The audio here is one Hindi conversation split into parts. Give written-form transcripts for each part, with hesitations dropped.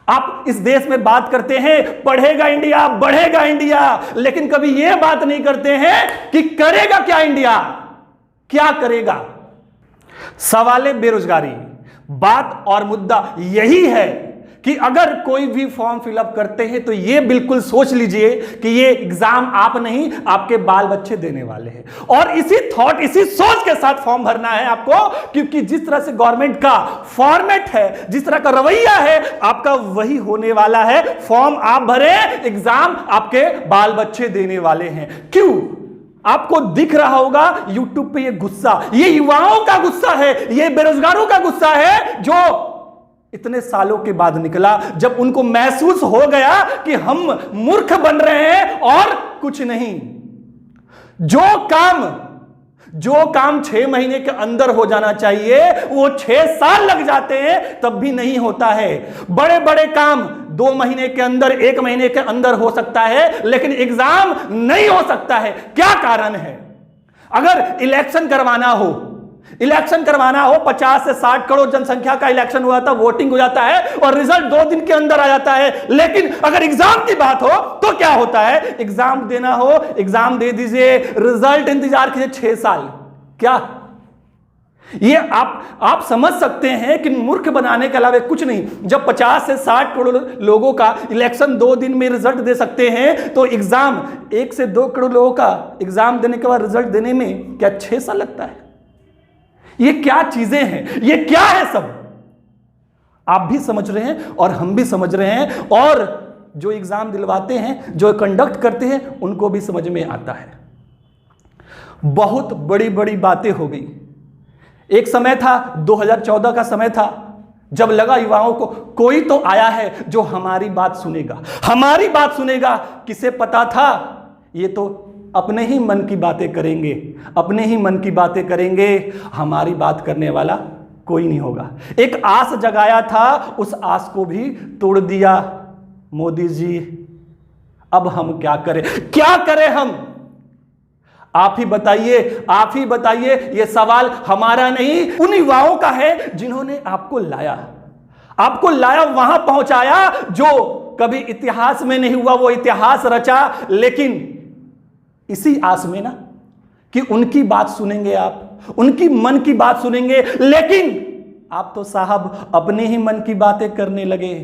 आप इस देश में बात करते हैं पढ़ेगा इंडिया, बढ़ेगा इंडिया, लेकिन कभी यह बात नहीं करते हैं कि करेगा क्या इंडिया, क्या करेगा। सवाल बेरोजगारी, बात और मुद्दा यही है कि अगर कोई भी फॉर्म फिलअप करते हैं तो ये बिल्कुल सोच लीजिए कि ये एग्जाम आप नहीं, आपके बाल बच्चे देने वाले हैं। और इसी थॉट, इसी सोच के साथ फॉर्म भरना है आपको, क्योंकि जिस तरह से गवर्नमेंट का फॉर्मेट है, जिस तरह का रवैया है, आपका वही होने वाला है। फॉर्म आप भरे, एग्जाम आपके बाल बच्चे देने वाले हैं। क्यों? आपको दिख रहा होगा यूट्यूब पे ये गुस्सा, ये युवाओं का गुस्सा है, ये बेरोजगारों का गुस्सा है, जो इतने सालों के बाद निकला, जब उनको महसूस हो गया कि हम मूर्ख बन रहे हैं और कुछ नहीं। जो काम 6 महीने के अंदर हो जाना चाहिए वो 6 साल लग जाते हैं, तब भी नहीं होता है। बड़े बड़े काम 2 महीने के अंदर, 1 महीने के अंदर हो सकता है, लेकिन एग्जाम नहीं हो सकता है। क्या कारण है? अगर इलेक्शन करवाना हो 50 से 60 करोड़ जनसंख्या का इलेक्शन हुआ था, वोटिंग हो जाता है और रिजल्ट 2 दिन के अंदर आ जाता है। लेकिन अगर एग्जाम की बात हो तो क्या होता है? एग्जाम देना हो, एग्जाम दे दीजिए, रिजल्ट इंतजार कीजिए 6 साल। क्या ये आप समझ सकते हैं कि मूर्ख बनाने के अलावा कुछ नहीं। जब 50 से 60 करोड़ लोगों का इलेक्शन 2 दिन में रिजल्ट दे सकते हैं, तो एग्जाम 1 से 2 करोड़ लोगों का एग्जाम देने के बाद रिजल्ट देने में क्या 6 साल लगता है? ये क्या चीजें हैं? ये क्या है सब? आप भी समझ रहे हैं और हम भी समझ रहे हैं, और जो एग्जाम दिलवाते हैं, जो कंडक्ट करते हैं, उनको भी समझ में आता है। बहुत बड़ी बड़ी बातें हो गई। एक समय था, 2014 का समय था, जब लगा युवाओं को कोई तो आया है जो हमारी बात सुनेगा, हमारी बात सुनेगा। किसे पता था ये तो अपने ही मन की बातें करेंगे, अपने ही मन की बातें करेंगे, हमारी बात करने वाला कोई नहीं होगा। एक आस जगाया था, उस आस को भी तोड़ दिया मोदी जी। अब हम क्या करें? क्या करें हम? आप ही बताइए, आप ही बताइए। यह सवाल हमारा नहीं, उन युवाओं का है जिन्होंने आपको लाया, वहां पहुंचाया जो कभी इतिहास में नहीं हुआ, वो इतिहास रचा। लेकिन इसी आस में ना कि उनकी बात सुनेंगे आप, उनकी मन की बात सुनेंगे, लेकिन आप तो साहब अपने ही मन की बातें करने लगे।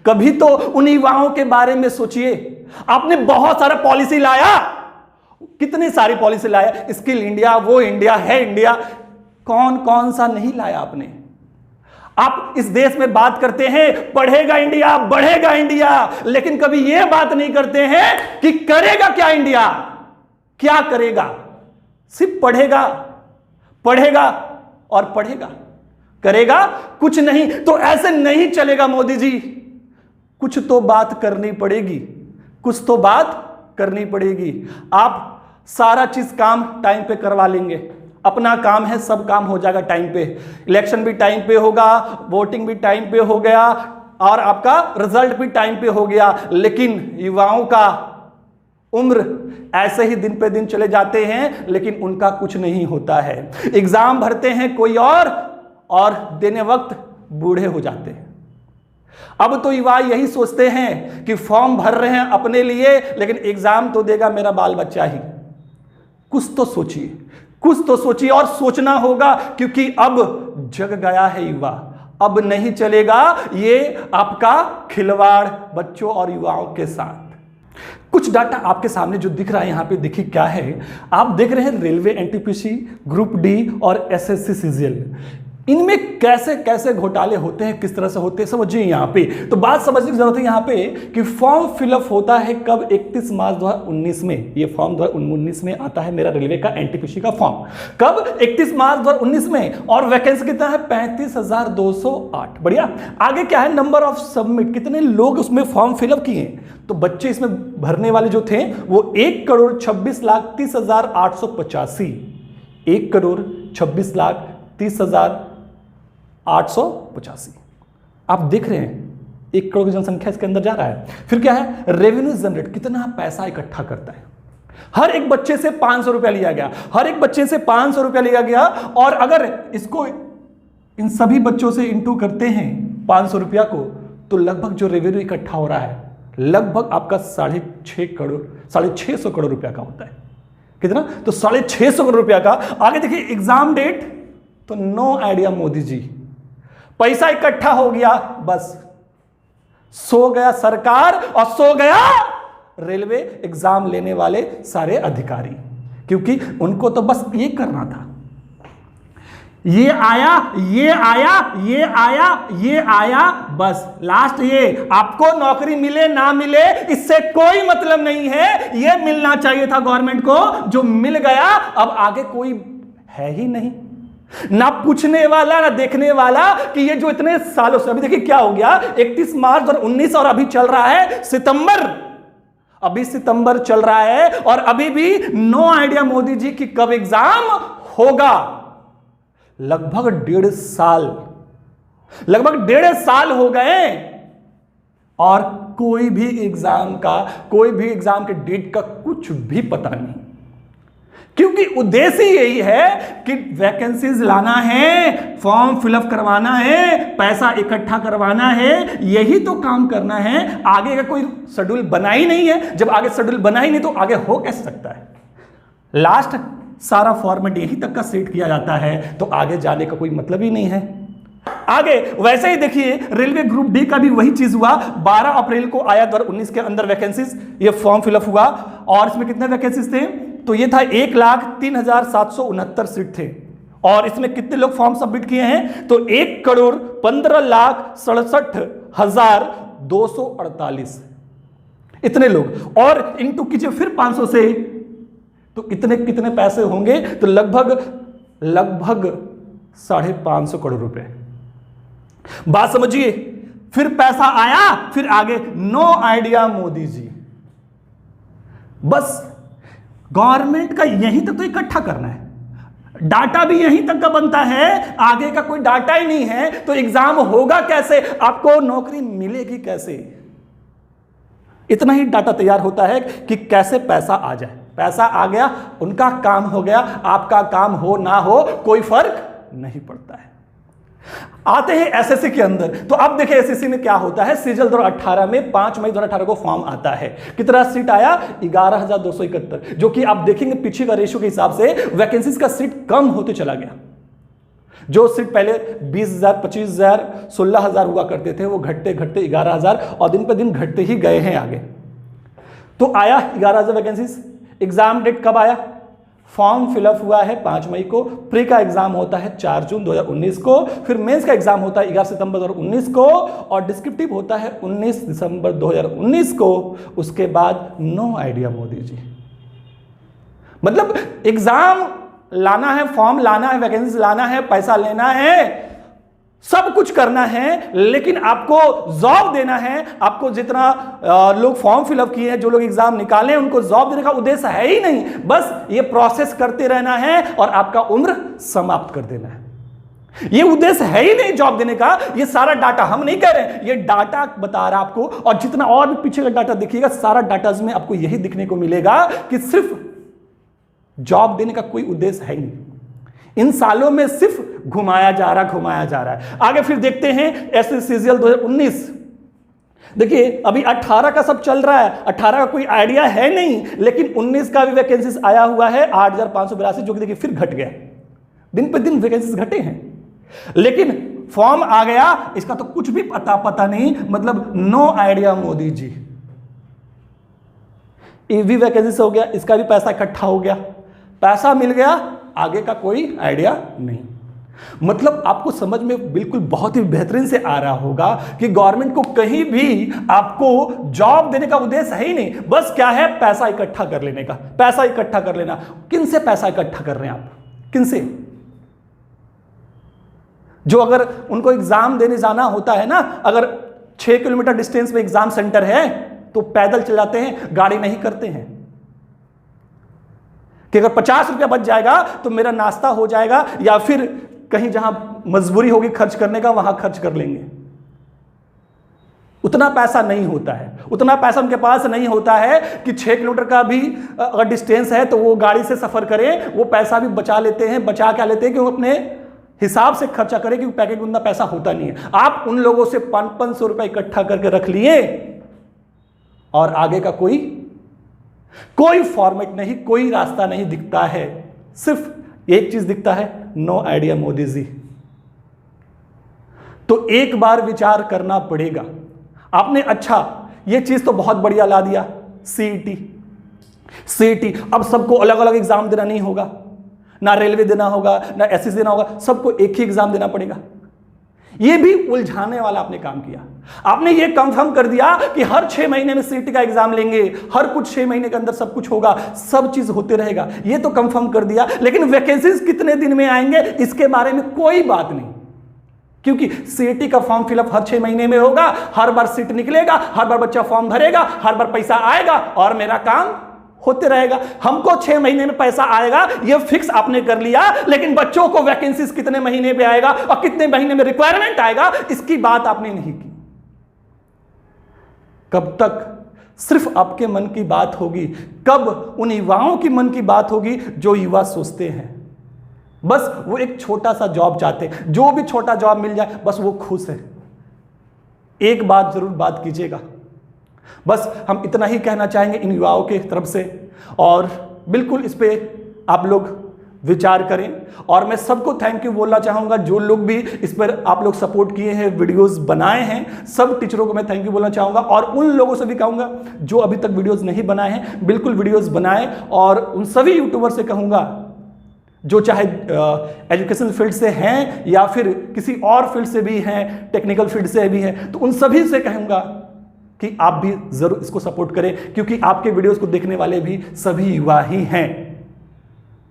कभी तो उन युवाओं के बारे में सोचिए। आपने बहुत सारा पॉलिसी लाया, कितनी सारी पॉलिसी लाया, स्किल इंडिया, वो इंडिया है इंडिया, कौन कौन सा नहीं लाया आपने। आप इस देश में बात करते हैं पढ़ेगा इंडिया, बढ़ेगा इंडिया, लेकिन कभी यह बात नहीं करते हैं कि करेगा क्या इंडिया, क्या करेगा। सिर्फ पढ़ेगा और पढ़ेगा, करेगा कुछ नहीं। तो ऐसे नहीं चलेगा मोदी जी, कुछ तो बात करनी पड़ेगी, कुछ तो बात करनी पड़ेगी। आप सारा चीज काम टाइम पे करवा लेंगे, अपना काम है, सब काम हो जाएगा टाइम पे, इलेक्शन भी टाइम पे होगा, वोटिंग भी टाइम पे हो गया, और आपका रिजल्ट भी टाइम पे हो गया। लेकिन युवाओं का उम्र ऐसे ही दिन पे दिन चले जाते हैं, लेकिन उनका कुछ नहीं होता है। एग्जाम भरते हैं कोई और देने वक्त बूढ़े हो जाते हैं। अब तो युवा यही सोचते हैं कि फॉर्म भर रहे हैं अपने लिए, लेकिन एग्जाम तो देगा मेरा बाल बच्चा ही। कुछ तो सोचिए, और सोचना होगा, क्योंकि अब जग गया है युवा। अब नहीं चलेगा ये आपका खिलवाड़ बच्चों और युवाओं के साथ। कुछ डाटा आपके सामने जो दिख रहा है यहां पे, देखिए क्या है। आप देख रहे हैं रेलवे, एनटीपीसी, ग्रुप डी और एसएससी सीजीएल, इनमें कैसे कैसे घोटाले होते हैं, किस तरह से होते हैं, समझिए यहां पे। तो बात समझने की जरूरत है यहां पे कि फॉर्म फिलअप होता है कब? 31 मार्च 2019 में। ये फॉर्म 2019 में आता है मेरा रेलवे का एनटीपीसी का फॉर्म। कब? 31 मार्च 2019 में। और वैकेंसी कितना है? 35,208। बढ़िया। आगे क्या है? नंबर ऑफ सबमिट, कितने लोग उसमें फॉर्म फिलअप किए। तो बच्चे इसमें भरने वाले जो थे वो 1,26,30,885। 1,26,30,885। आप देख रहे हैं 1 करोड़ की जनसंख्या इसके अंदर जा रहा है। फिर क्या है? रेवेन्यू जनरेट, कितना पैसा इकट्ठा करता है। हर एक बच्चे से 500 रुपया लिया गया, हर एक बच्चे से 500 रुपया लिया गया। और अगर इसको इन सभी बच्चों से इंटू करते हैं 500 रुपया को, तो लगभग जो रेवेन्यू इकट्ठा हो रहा है लगभग आपका 650 करोड़ रुपया का होता है। कितना? तो 650 करोड़ रुपया का। आगे देखिए एग्जाम डेट, तो नो आइडिया मोदी जी। पैसा इकट्ठा हो गया, बस सो गया सरकार और सो गया रेलवे एग्जाम लेने वाले सारे अधिकारी, क्योंकि उनको तो बस ये करना था। ये आया, ये आया, ये आया, ये आया, बस लास्ट ये। आपको नौकरी मिले ना मिले इससे कोई मतलब नहीं है, ये मिलना चाहिए था गवर्नमेंट को, जो मिल गया। अब आगे कोई है ही नहीं, ना पूछने वाला ना देखने वाला कि ये जो इतने सालों से, अभी देखिए क्या हो गया, 31 मार्च 2019 और अभी चल रहा है सितंबर, अभी सितंबर चल रहा है और अभी भी नो आइडिया मोदी जी की कब एग्जाम होगा। लगभग 1.5 साल हो गए और कोई भी एग्जाम के डेट का कुछ भी पता नहीं, क्योंकि उद्देश्य यही है कि वैकेंसीज लाना है, फॉर्म फिलअप करवाना है, पैसा इकट्ठा करवाना है, यही तो काम करना है। आगे का कोई शेड्यूल बना ही नहीं है। जब आगे शेड्यूल बना ही नहीं तो आगे हो कैसे सकता है? लास्ट सारा फॉर्मेट यहीं तक का सेट किया जाता है, तो आगे जाने का कोई मतलब ही नहीं है। आगे वैसे ही देखिए रेलवे ग्रुप डी का भी वही चीज हुआ। 12 अप्रैल को आया 2019 के अंदर वैकेंसीज, ये फॉर्म फिलअप हुआ और इसमें कितने वैकेंसीज थे? तो ये था 1,03,769 सीट थे और इसमें कितने लोग फॉर्म सबमिट किए हैं? तो 1,15,67,248 इतने लोग, और इनटू कीजिए फिर 500 से, तो कितने पैसे होंगे? तो लगभग 550 करोड़ रुपए। बात समझिए, फिर पैसा आया, फिर आगे नो आइडिया मोदी जी। बस गवर्नमेंट का यहीं तक तो इकट्ठा करना है, डाटा भी यहीं तक का बनता है, आगे का कोई डाटा ही नहीं है, तो एग्जाम होगा कैसे? आपको नौकरी मिलेगी कैसे? इतना ही डाटा तैयार होता है कि कैसे पैसा आ जाए। पैसा आ गया, उनका काम हो गया, आपका काम हो ना हो कोई फर्क नहीं पड़ता है। आते हैं एसएससी के अंदर, तो अब देखिए एसएससी में क्या होता है। सीजल 2018 में 5 मई 2018 को फॉर्म आता है। कितना सीट आया? 11,271, जो कि आप देखेंगे पीछे का रेशियो के हिसाब से वैकेंसीज का सीट कम होते चला गया। जो सीट पहले 20,000, 25,000, 16,000 हुआ करते थे, वो घटते घटते 11,000 और दिन पर दिन घटते ही गए हैं आगे। तो आया 11,000 वैकेंसीज। एग्जाम डेट कब आया? फॉर्म फिलअप हुआ है 5 मई को, प्री का एग्जाम होता है 4 जून 2019 को, फिर मेंस का एग्जाम होता है 11 सितंबर 2019 को और डिस्क्रिप्टिव होता है 19 दिसंबर 2019 को। उसके बाद नो आइडिया मोदी जी। मतलब एग्जाम लाना है, फॉर्म लाना है, वैकेंसी लाना है, पैसा लेना है, सब कुछ करना है, लेकिन आपको जॉब देना है। आपको जितना लोग फॉर्म फिलअप किए हैं, जो लोग एग्जाम निकाले, उनको जॉब देने का उद्देश्य है ही नहीं। बस ये प्रोसेस करते रहना है और आपका उम्र समाप्त कर देना है। ये उद्देश्य है ही नहीं जॉब देने का। ये सारा डाटा हम नहीं कह रहे, ये डाटा बता रहा आपको। और जितना और भी पीछे का डाटा देखिएगा, सारा डाटा में आपको यही दिखने को मिलेगा कि सिर्फ जॉब देने का कोई उद्देश्य है ही नहीं। इन सालों में सिर्फ घुमाया जा रहा है। आगे फिर देखते हैं एसएससीजीएल 2019। देखिए अभी 18 का सब चल रहा है, 18 का कोई आइडिया है नहीं, लेकिन 19 का भी वैकेंसीज आया हुआ है 8,582, जो कि देखिए फिर घट गया। दिन पे दिन वैकेंसीज घटे हैं, लेकिन फॉर्म आ गया, इसका तो कुछ भी पता नहीं। मतलब no idea Modi ji. EV vacancy हो गया, इसका भी पैसा इकट्ठा हो गया, पैसा मिल गया, आगे का कोई आइडिया नहीं। मतलब आपको समझ में बिल्कुल बहुत ही बेहतरीन से आ रहा होगा कि गवर्नमेंट को कहीं भी आपको जॉब देने का उद्देश्य है ही नहीं। बस क्या है? पैसा इकट्ठा कर लेने का, पैसा इकट्ठा कर लेना। किन से पैसा इकट्ठा कर रहे हैं आप? किन से? जो अगर उनको एग्जाम देने जाना होता है ना, अगर 6 किलोमीटर डिस्टेंस में एग्जाम सेंटर है तो पैदल चल जाते हैं, गाड़ी नहीं करते हैं कि अगर 50 रुपया बच जाएगा तो मेरा नाश्ता हो जाएगा, या फिर कहीं जहां मजबूरी होगी खर्च करने का वहां खर्च कर लेंगे। उतना पैसा नहीं होता है, उतना पैसा उनके पास नहीं होता है कि 6 किलोमीटर का भी अगर डिस्टेंस है तो वो गाड़ी से सफर करें। वो पैसा भी बचा लेते हैं, बचा क्या लेते हैं कि वो अपने हिसाब से खर्चा करें, क्योंकि पैकेट में उतना पैसा होता नहीं है। आप उन लोगों से 500 रुपए इकट्ठा करके रख लिए और आगे का कोई फॉर्मेट नहीं, कोई रास्ता नहीं दिखता है। सिर्फ एक चीज दिखता है, नो आइडिया मोदी जी। तो एक बार विचार करना पड़ेगा। आपने अच्छा ये चीज तो बहुत बढ़िया ला दिया, सीईटी। अब सबको अलग अलग एग्जाम देना नहीं होगा, ना रेलवे देना होगा, ना एसएससी देना होगा, सबको एक ही एग्जाम देना पड़ेगा। ये भी उलझाने वाला आपने काम किया। आपने ये कंफर्म कर दिया कि हर 6 महीने में सीईटी का एग्जाम लेंगे, हर कुछ 6 महीने के अंदर सब कुछ होगा, सब चीज होते रहेगा, ये तो कंफर्म कर दिया। लेकिन वैकेंसीज कितने दिन में आएंगे इसके बारे में कोई बात नहीं, क्योंकि सीईटी का फॉर्म फिलअप हर 6 महीने में होगा, हर बार सीट निकलेगा, हर बार बच्चा फॉर्म भरेगा, हर बार पैसा आएगा और मेरा काम होते रहेगा। हमको 6 महीने में पैसा आएगा ये फिक्स आपने कर लिया, लेकिन बच्चों को वैकेंसीज कितने महीने में आएगा और कितने महीने में रिक्वायरमेंट आएगा इसकी बात आपने नहीं की। कब तक सिर्फ आपके मन की बात होगी? कब उन युवाओं की मन की बात होगी जो युवा सोचते हैं बस वो एक छोटा सा जॉब चाहते हैं, जो भी छोटा जॉब मिल जाए बस वो खुश है। एक बात जरूर बात कीजिएगा, बस हम इतना ही कहना चाहेंगे इन युवाओं के तरफ से, और बिल्कुल इस पे आप लोग विचार करें। और मैं सबको थैंक यू बोलना चाहूँगा जो लोग भी इस पर आप लोग सपोर्ट किए हैं, वीडियोस बनाए हैं, सब टीचरों को मैं थैंक यू बोलना चाहूँगा। और उन लोगों से भी कहूँगा जो अभी तक वीडियोस नहीं बनाए हैं, बिल्कुल वीडियोस बनाएं। और उन सभी यूट्यूबर से कहूँगा जो चाहे एजुकेशन फील्ड से हैं या फिर किसी और फील्ड से भी हैं, टेक्निकल फील्ड से भी हैं, तो उन सभी से कहूँगा कि आप भी जरूर इसको सपोर्ट करें, क्योंकि आपके वीडियोस को देखने वाले भी सभी युवा ही हैं।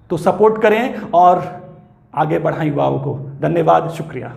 तो सपोर्ट करें और आगे बढ़ाएं युवाओं को। धन्यवाद, शुक्रिया।